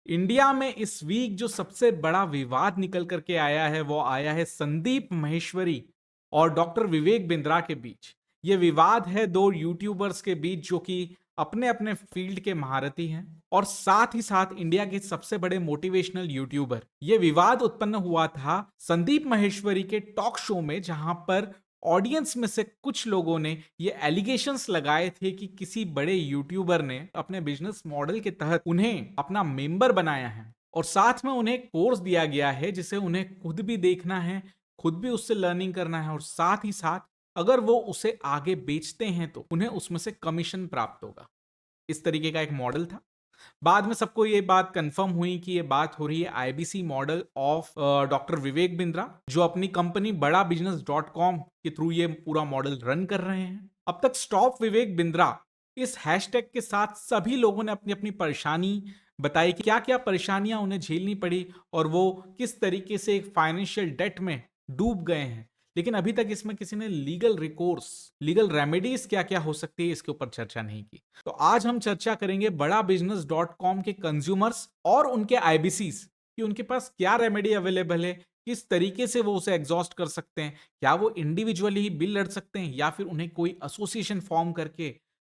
India में इस week जो सबसे बड़ा विवाद निकल करके आया है वो आया है संदीप माहेश्वरी और डॉक्टर विवेक बिंद्रा के बीच। ये विवाद है दो यूट्यूबर्स के बीच जो कि अपने अपने फील्ड के महारथी हैं और साथ ही साथ इंडिया के सबसे बड़े मोटिवेशनल यूट्यूबर। ये विवाद उत्पन्न हुआ था संदीप माहेश्वरी के टॉक शो में, जहां पर ऑडियंस में से कुछ लोगों ने ये एलिगेशंस लगाए थे कि किसी बड़े यूट्यूबर ने अपने बिजनेस मॉडल के तहत उन्हें अपना मेंबर बनाया है और साथ में उन्हें कोर्स दिया गया है जिसे उन्हें खुद भी देखना है, खुद भी उससे लर्निंग करना है और साथ ही साथ अगर वो उसे आगे बेचते हैं तो उन्हें उसमें से कमीशन प्राप्त होगा। इस तरीके का एक मॉडल था। बाद में सबको ये बात कंफर्म हुई कि ये बात हो रही है IBC model of doctor Vivek Bindra, जो अपनी कंपनी बड़ा बिजनेस डॉट कॉम के थ्रू ये पूरा मॉडल रन कर रहे हैं। अब तक स्टॉप विवेक बिंद्रा इस हैशटैग के साथ सभी लोगों ने अपनी अपनी परेशानी बताई कि क्या क्या परेशानियां उन्हें झेलनी पड़ी और वो किस तरीके से एक फाइनेंशियल डेट में डूब गए हैं। लेकिन अभी तक इसमें किसी ने लीगल रिकोर्स, लीगल रेमेडीज क्या क्या हो सकती है इसके ऊपर चर्चा नहीं की। तो आज हम चर्चा करेंगे बड़ा बिजनेस डॉट कॉम के कंज्यूमर्स और उनके आईबीसीज कि उनके पास क्या रेमेडी अवेलेबल है, किस तरीके से वो उसे एग्जॉस्ट कर सकते हैं, क्या वो इंडिविजुअली ही बिल लड़ सकते हैं या फिर उन्हें कोई एसोसिएशन फॉर्म करके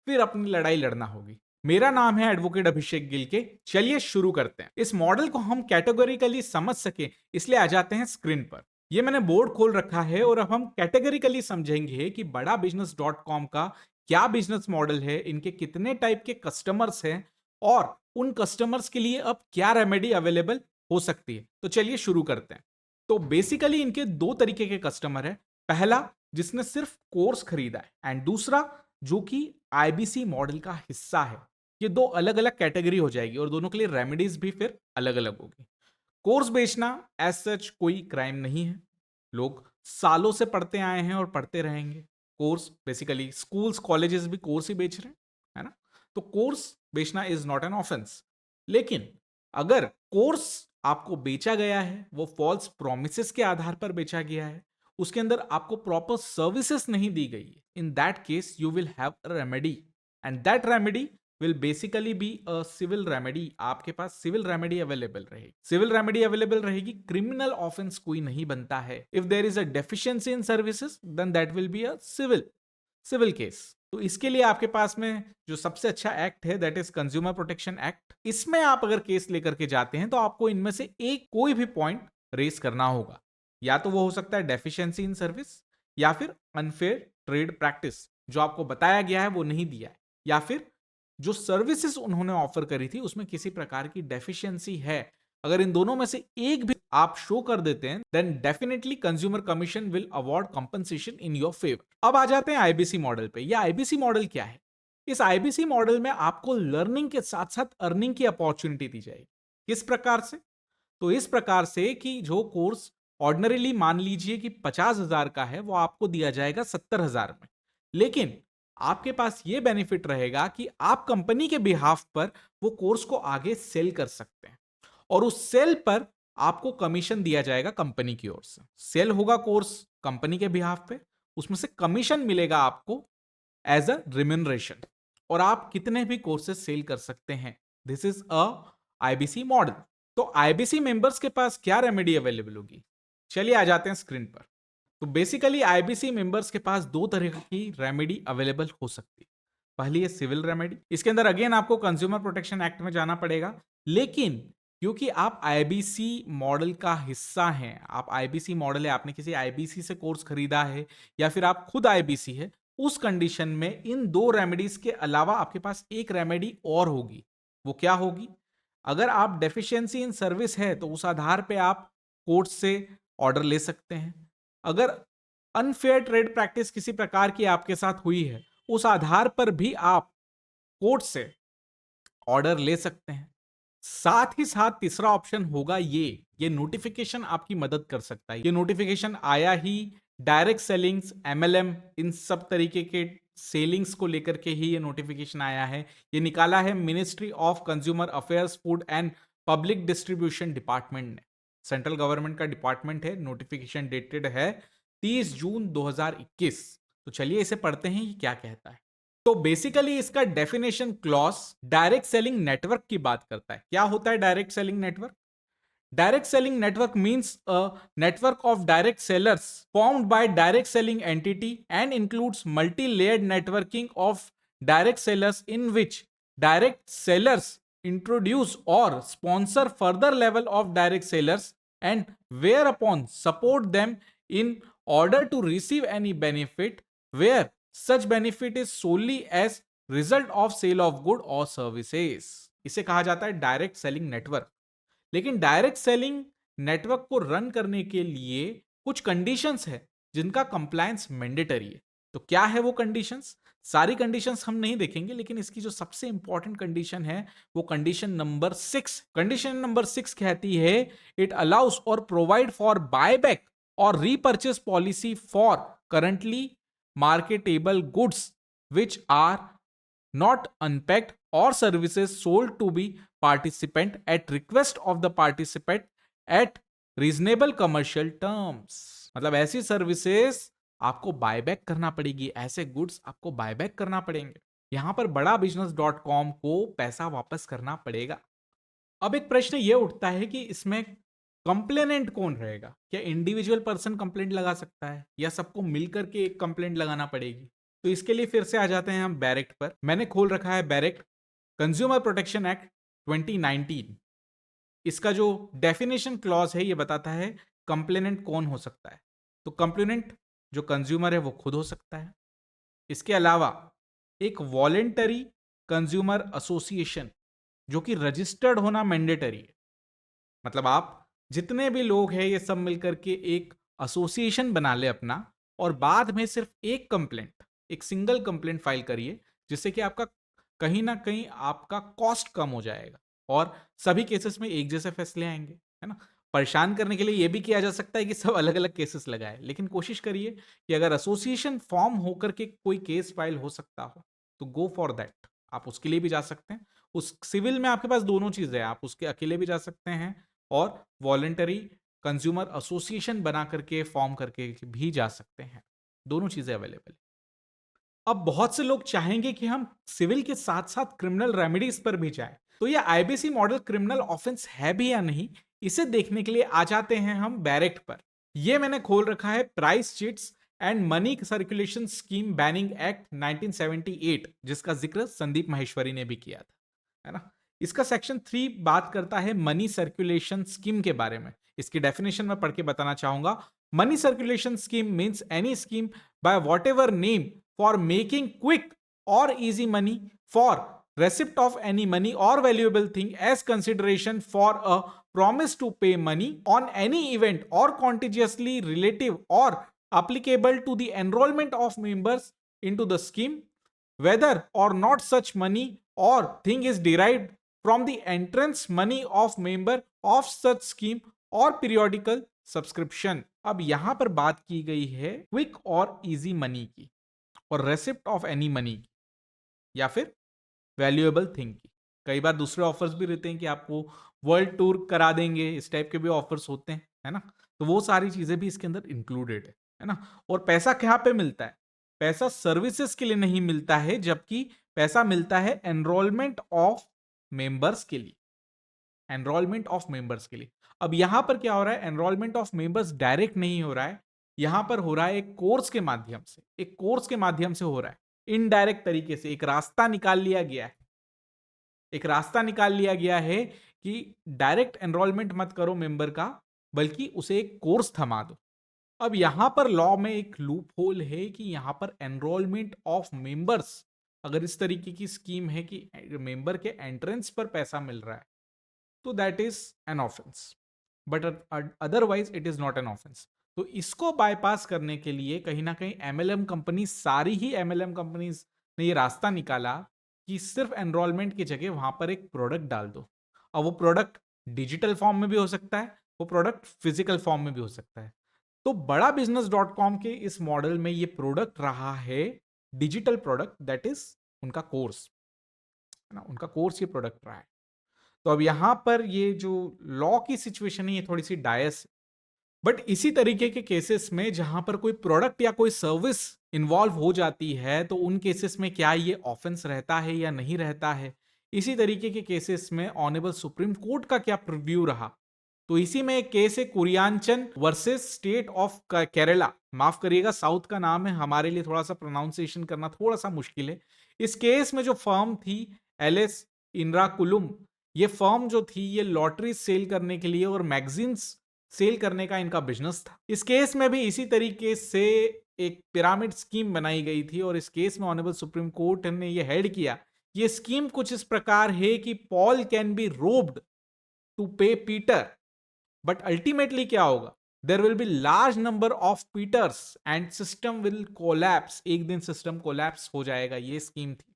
फिर अपनी लड़ाई लड़ना होगी। मेरा नाम है एडवोकेट अभिषेक गिलके। चलिए शुरू करते हैं। इस मॉडल को हम कैटेगोरिकली समझ सके इसलिए आ जाते हैं स्क्रीन पर। ये मैंने बोर्ड खोल रखा है और अब हम कैटेगरिकली समझेंगे कि बड़ा बिजनेस डॉट कॉम का क्या बिजनेस मॉडल है, इनके कितने टाइप के कस्टमर्स हैं और उन कस्टमर्स के लिए अब क्या रेमेडी अवेलेबल हो सकती है। तो चलिए शुरू करते हैं। तो बेसिकली इनके दो तरीके के कस्टमर है। पहला जिसने सिर्फ कोर्स खरीदा है एंड दूसरा जो कि आईबीसी मॉडल का हिस्सा है। ये दो अलग अलग कैटेगरी हो जाएगी और दोनों के लिए रेमेडीज भी फिर अलग अलग होगी। कोर्स बेचना एज सच कोई क्राइम नहीं है। लोग सालों से पढ़ते आए हैं और पढ़ते रहेंगे। कोर्स बेसिकली स्कूल्स कॉलेजेस भी कोर्स ही बेच रहे हैं, है ना? तो कोर्स बेचना इज नॉट एन ऑफेंस। लेकिन अगर कोर्स आपको बेचा गया है वो फॉल्स प्रोमिसेस के आधार पर बेचा गया है, उसके अंदर आपको प्रॉपर सर्विसेज नहीं दी गई है, in that case you will have a remedy and that remedy will basically be a civil remedy. आपके पास सिविल रेमेडी अवेलेबल रहेगी। सिविल रेमेडी अवेलेबल रहेगी, क्रिमिनल ऑफेंस कोई नहीं बनता है। If there is a deficiency in services then that will be a civil civil case. तो इसके लिए आपके पास में जो सबसे अच्छा एक्ट है that is consumer protection act. इसमें आप अगर केस लेकर के जाते हैं तो आपको इनमें से एक कोई भी पॉइंट रेस करना होगा। या तो वो हो सकता है डेफिशिएंसी इन सर्विस, या फिर अनफेयर ट्रेड प्रैक्टिस, जो आपको बताया गया है वो नहीं दिया है, या फिर जो सर्विसेज उन्होंने ऑफर करी थी उसमें किसी प्रकार की डेफिशिएंसी है। अगर इन दोनों में से एक भी आप शो कर देते हैं then definitely consumer commission will award compensation in your favour. अब आ जाते हैं आईबीसी मॉडल पे। ये आईबीसी मॉडल क्या है? इस आईबीसी मॉडल में आपको लर्निंग के साथ साथ अर्निंग की अपॉर्चुनिटी दी जाएगी। किस प्रकार से? तो इस प्रकार से कि जो कोर्स ऑर्डिनरीली मान लीजिए कि 50,000 का है वो आपको दिया जाएगा 70,000 में। लेकिन आपके पास ये बेनिफिट रहेगा कि आप कंपनी के बिहाफ पर वो कोर्स को आगे सेल कर सकते हैं और उस सेल पर आपको कमीशन दिया जाएगा कंपनी की ओर से। सेल होगा कोर्स कंपनी के बिहाफ पे, उसमें से कमीशन मिलेगा आपको एज अ रिम्यूनरेशन और आप कितने भी कोर्सेज सेल कर सकते हैं। This is a IBC model. तो आईबीसी मेंबर्स के पास क्या रेमेडी अवेलेबल होगी? चलिए आ जाते हैं स्क्रीन पर। तो बेसिकली आईबीसी मेंबर्स के पास दो तरह की रेमेडी अवेलेबल हो सकती है। पहली है सिविल रेमेडी। इसके अंदर अगेन आपको कंज्यूमर प्रोटेक्शन एक्ट में जाना पड़ेगा, लेकिन क्योंकि आप आईबीसी मॉडल का हिस्सा हैं, आप आईबीसी मॉडल है, आपने किसी आईबीसी से कोर्स खरीदा है या फिर आप खुद आईबीसी है, उस कंडीशन में इन दो रेमेडीज के अलावा आपके पास एक रेमेडी और होगी। वो क्या होगी? अगर आप डेफिशिएंसी इन सर्विस है तो उस आधार पे आप कोर्ट से ऑर्डर ले सकते हैं। अगर अनफेयर ट्रेड प्रैक्टिस किसी प्रकार की आपके साथ हुई है, उस आधार पर भी आप कोर्ट से ऑर्डर ले सकते हैं। साथ ही साथ तीसरा ऑप्शन होगा ये नोटिफिकेशन आपकी मदद कर सकता है। ये नोटिफिकेशन आया ही डायरेक्ट सेलिंग्स, एमएलएम, इन सब तरीके के सेलिंग्स को लेकर के ही ये नोटिफिकेशन आया है। ये निकाला है ministry of consumer affairs, food and public distribution department ने। सेंट्रल गवर्नमेंट का डिपार्टमेंट है। नोटिफिकेशन डेटेड है 30 जून 2021। तो चलिए इसे पढ़ते हैं, ये क्या कहता है। तो बेसिकली इसका definition clause direct selling network की बात करता है। क्या होता है direct selling network? Direct selling network means a network of direct sellers formed by direct selling entity and includes multi-layered networking of direct sellers in which direct sellers introduce or sponsor further level of direct sellers and whereupon support them in order to receive any benefit where such benefit is solely as result of sale of good or services। इसे कहा जाता है direct selling network. लेकिन direct selling network को run करने के लिए कुछ कंडीशंस है जिनका कंप्लायंस मैंडेटरी है। तो क्या है वो कंडीशंस? सारी कंडीशंस हम नहीं देखेंगे, लेकिन इसकी जो सबसे इंपॉर्टेंट कंडीशन है वो कंडीशन नंबर 6। कंडीशन नंबर 6 कहती है इट अलाउस और प्रोवाइड फॉर बायबैक और repurchase policy for currently marketable goods which are not unpacked or services sold to be participant at request of the participant at reasonable commercial terms। मतलब ऐसी services आपको buyback करना पड़ेगी, ऐसे goods आपको buyback करना पड़ेंगे। यहां पर बड़ा बिजनेस .com को पैसा वापस करना पड़ेगा। अब एक प्रश्न ये उठता है कि इसमें कंप्लेनेंट कौन रहेगा? क्या इंडिविजुअल पर्सन कंप्लेंट लगा सकता है या सबको मिलकर के एक कंप्लेंट लगाना पड़ेगी? तो इसके लिए फिर से आ जाते हैं हम बैरेक्ट पर। मैंने खोल रखा है बैरेक्ट कंज्यूमर प्रोटेक्शन एक्ट 2019। इसका जो डेफिनेशन क्लॉज है ये बताता है कंप्लेनेंट कौन हो सकता है। तो कंप्लेनेंट जो कंज्यूमर है वो खुद हो सकता है। इसके अलावा एक वॉलेंटरी कंज्यूमर एसोसिएशन जो कि रजिस्टर्ड होना मैंडेटरी है। मतलब आप जितने भी लोग हैं ये सब मिलकर के एक एसोसिएशन बना ले अपना, और बाद में सिर्फ एक कंप्लेंट, एक सिंगल कंप्लेंट फाइल करिए, जिससे कि आपका कहीं ना कहीं आपका कॉस्ट कम हो जाएगा और सभी केसेस में एक जैसे फैसले आएंगे, है ना। परेशान करने के लिए यह भी किया जा सकता है कि सब अलग अलग केसेस लगाए, लेकिन कोशिश करिए कि अगर एसोसिएशन फॉर्म होकर के कोई केस फाइल हो सकता हो तो गो फॉर दैट। आप उसके लिए भी जा सकते हैं। उस सिविल में आपके पास दोनों चीजें हैं, आप उसके अकेले भी जा सकते हैं और वॉलेंटरी कंज्यूमर एसोसिएशन बना करके फॉर्म करके भी जा सकते हैं। दोनों चीजें अवेलेबल है। अब बहुत से लोग चाहेंगे कि हम सिविल के साथ साथ क्रिमिनल रेमेडीज पर भी जाएं, तो यह आईबीसी मॉडल क्रिमिनल ऑफेंस है भी या नहीं, इसे देखने के लिए आ जाते हैं हम बैरेक्ट पर। यह मैंने खोल रखा है price chits and money circulation scheme banning act 1978, जिसका जिक्र संदीप माहेश्वरी ने भी किया था, है ना। इसका सेक्शन 3 बात करता है मनी सर्कुलेशन स्कीम के बारे में। इसकी डेफिनेशन में पढ़ के बताना चाहूंगा। Money circulation scheme means any scheme by whatever name for making quick और easy money for receipt of any money or valuable thing as consideration for a promise to pay money on any event or contagiously relative or applicable to the enrollment of members into the scheme, whether or not such money or thing is derived from the entrance money of member of such scheme or periodical subscription। अब यहां पर बात की गई है quick और easy money की और रेसिप्ट ऑफ एनी मनी की या फिर वैल्यूएबल थिंग की। कई बार दूसरे ऑफर्स भी रहते हैं कि आपको वर्ल्ड टूर करा देंगे, इस टाइप के भी ऑफर्स होते हैं, है ना। तो वो सारी चीजें भी इसके अंदर इंक्लूडेड है ना। और पैसा क्या पे मिलता है? पैसा सर्विसेज के लिए नहीं मिलता है, जबकि पैसा मिलता है एनरोलमेंट ऑफ मेंबर्स के लिए। एनरोलमेंट ऑफ मेंबर्स के लिए। अब यहां पर क्या हो रहा है? एनरोलमेंट ऑफ मेंबर्स डायरेक्ट नहीं हो रहा है, यहां पर हो रहा है एक कोर्स के माध्यम से, एक कोर्स के माध्यम से हो रहा है। इनडायरेक्ट तरीके से एक रास्ता निकाल लिया गया है, एक रास्ता निकाल लिया गया है कि डायरेक्ट एनरोलमेंट मत करो मेंबर का, बल्कि उसे एक कोर्स थमा दो। अब यहां पर लॉ में एक लूप होल है कि यहां पर एनरोलमेंट ऑफ मेंबर्स, अगर इस तरीके की स्कीम है कि मेंबर के एंट्रेंस पर पैसा मिल रहा है, तो that is an offence, but otherwise it is not an offence. तो इसको बाईपास करने के लिए कहीं ना कहीं एमएलएम कंपनी, सारी ही एमएलएम कंपनीज ने ये रास्ता निकाला कि सिर्फ एनरोलमेंट की जगह वहां पर एक प्रोडक्ट डाल दो। और वो प्रोडक्ट डिजिटल फॉर्म में भी हो सकता है, वो प्रोडक्ट फिजिकल फॉर्म में भी हो सकता है। तो बड़ा बिजनेस .com के इस मॉडल में ये प्रोडक्ट रहा है डिजिटल प्रोडक्ट, दैट इज उनका कोर्स, है ना, उनका कोर्स ये प्रोडक्ट रहा है। तो अब यहां पर ये जो लॉ की सिचुएशन है ये थोड़ी सी डायस, बट इसी तरीके के केसेस में जहां पर कोई प्रोडक्ट या कोई सर्विस इन्वॉल्व हो जाती है तो उन केसेस में क्या ये ऑफेंस रहता है या नहीं रहता है, इसी तरीके के केसेस में ऑनेबल सुप्रीम कोर्ट का क्या प्रिव्यू रहा। तो इसी में एक केस है कुरियानचन वर्सेस स्टेट ऑफ केरला, माफ करिएगा साउथ का नाम है, हमारे लिए थोड़ा सा प्रोनाउंसिएशन करना थोड़ा सा मुश्किल है। इस केस में जो फर्म थी एलएस इनराकुलुम, ये फर्म जो थी ये लॉटरी सेल करने के लिए और मैगजीन्स सेल करने का इनका बिजनेस था। इस केस में भी इसी तरीके से एक पिरामिड स्कीम बनाई गई थी और इस केस में ऑनरेबल सुप्रीम कोर्ट ने यह हेड किया, ये स्कीम कुछ इस प्रकार है कि Paul can be robbed to pay Peter, but ultimately क्या होगा, there will be large number of Peters and system will collapse, एक दिन सिस्टम कोलैप्स हो जाएगा, ये स्कीम थी।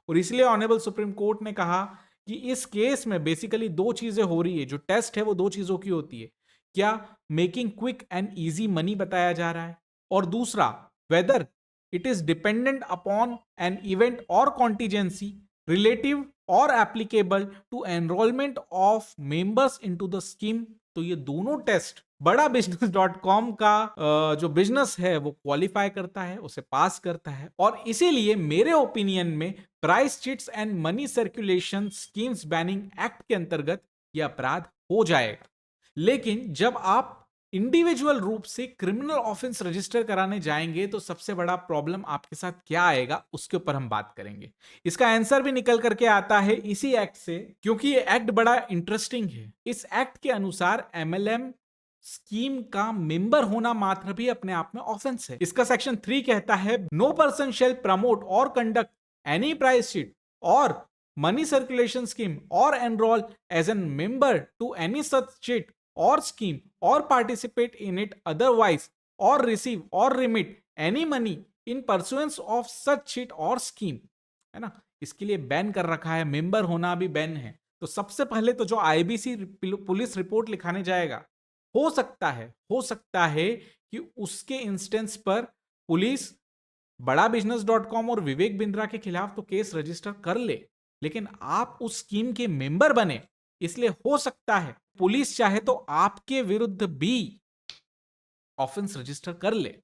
और इसलिए ऑनरेबल सुप्रीम कोर्ट ने कहा कि इस केस में बेसिकली दो चीजें हो रही है, जो टेस्ट है वो दो चीजों की होती है, क्या making quick and easy money बताया जा रहा है, और दूसरा whether it is dependent upon an event और कॉन्टीजेंसी रिलेटिव और applicable to enrolment of members into the scheme. तो ये दोनों टेस्ट बड़ा बिजनेस .com का जो बिजनेस है वो क्वालिफाई करता है, उसे पास करता है, और इसीलिए मेरे ओपिनियन में price chits and money circulation schemes banning act के अंतर्गत यह अपराध हो जाएगा। लेकिन जब आप इंडिविजुअल रूप से क्रिमिनल ऑफेंस रजिस्टर कराने जाएंगे तो सबसे बड़ा प्रॉब्लम आपके साथ क्या आएगा उसके ऊपर हम बात करेंगे। इसका आंसर भी निकल करके आता है इसी एक्ट से, क्योंकि ये एक्ट बड़ा इंटरेस्टिंग है। इस एक्ट के अनुसार एमएलएम स्कीम का मेंबर होना मात्र भी अपने आप में ऑफेंस है। इसका सेक्शन 3 कहता है, नो पर्सन शेल प्रमोट और कंडक्ट एनी प्राइस शीट और मनी सर्कुलेशन स्कीम और enrol as an member to any such chit or scheme or participate in it otherwise or receive or remit any money in pursuance of such sheet or scheme, है ना। इसके लिए ban कर रखा है, member होना भी बैन है। तो सबसे पहले तो जो आईबीसी पुलिस रिपोर्ट लिखाने जाएगा, हो सकता है कि उसके इंस्टेंस पर पुलिस बड़ा बिजनेस .com और विवेक बिंद्रा के खिलाफ तो केस रजिस्टर कर ले, लेकिन आप उस स्कीम के मेंबर बने, इसलिए हो सकता है पुलिस चाहे तो आपके विरुद्ध भी ऑफेंस रजिस्टर कर ले।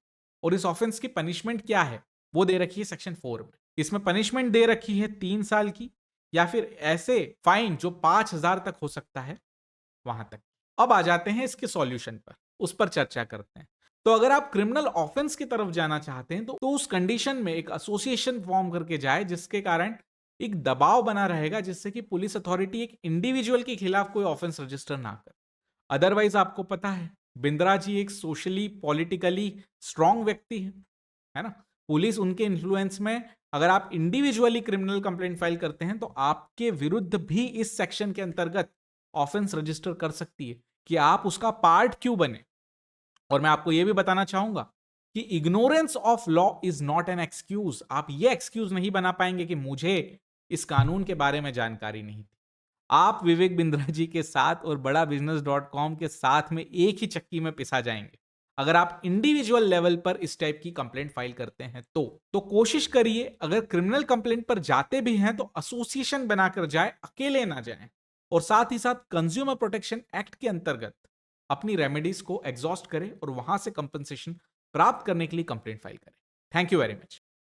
और इस ऑफेंस की पनिशमेंट क्या है वो दे रखी है सेक्शन 4 में। इसमें पनिशमेंट दे रखी है 3 साल की, या फिर ऐसे फाइन जो 5,000 तक हो सकता है, वहां तक। अब आ जाते हैं इसके सॉल्यूशन पर, उस पर चर्चा करते हैं। तो अगर आप क्रिमिनल ऑफेंस की तरफ जाना चाहते हैं तो उस कंडीशन में एक एसोसिएशन फॉर्म करके जाए, जिसके कारण एक दबाव बना रहेगा, जिससे कि पुलिस अथॉरिटी एक इंडिविजुअल के खिलाफ कोई ऑफेंस रजिस्टर ना करे। अदरवाइज आपको पता है बिंद्रा जी एक सोशली पॉलिटिकली स्ट्रांग व्यक्ति है ना। पुलिस उनके इन्फ्लुएंस में, अगर आप इंडिविजुअली क्रिमिनल कंप्लेंट फाइल करते हैं तो आपके विरुद्ध भी इस सेक्शन के अंतर्गत ऑफेंस रजिस्टर कर सकती है कि आप उसका पार्ट क्यों बने। और मैं आपको यह भी बताना चाहूंगा कि ignorance of law is not an excuse. आप ये एक्सक्यूज नहीं बना पाएंगे कि मुझे इस कानून के बारे में जानकारी नहीं थी। आप विवेक बिंद्रा जी के साथ और बड़ा बिजनेस .com के साथ में एक ही चक्की में पिसा जाएंगे अगर आप इंडिविजुअल लेवल पर इस टाइप की कंप्लेंट फाइल करते हैं। तो कोशिश करिए, अगर क्रिमिनल कंप्लेंट पर जाते भी हैं तो एसोसिएशन बनाकर जाए, अकेले ना जाएं। और साथ ही साथ कंज्यूमर प्रोटेक्शन एक्ट के अंतर्गत अपनी रेमेडीज को एग्जॉस्ट करें और वहां से कंपनसेशन प्राप्त करने के लिए कंप्लेंट फाइल करें। Thank you very much.